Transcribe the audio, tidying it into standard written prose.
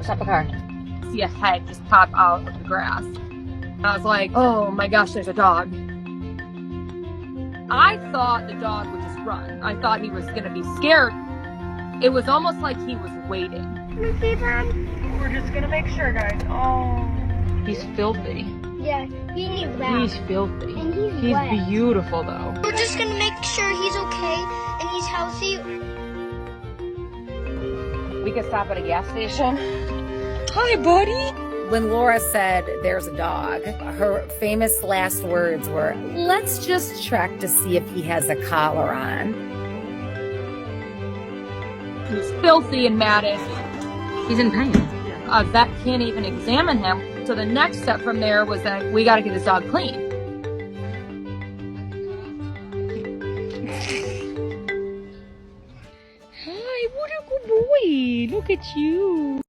Stop the car. See a head just pop out of the grass. I was like, oh my gosh, there's a dog. I thought the dog would just run. I thought he was gonna be scared. It was almost like he was waiting. We're just gonna make sure, guys. Oh, he's filthy. Yeah, he needs that. He's filthy. And he's wet. Beautiful though. We're just gonna make sure he's okay and he's healthy. We could stop at a gas station. Hi, buddy. When Laura said there's a dog, her famous last words were, let's just check to see if he has a collar on. He's filthy and matted. He's in pain. A vet can't even examine him. So the next step from there was that we got to get this dog clean. Hi, what a good boy. Look at you.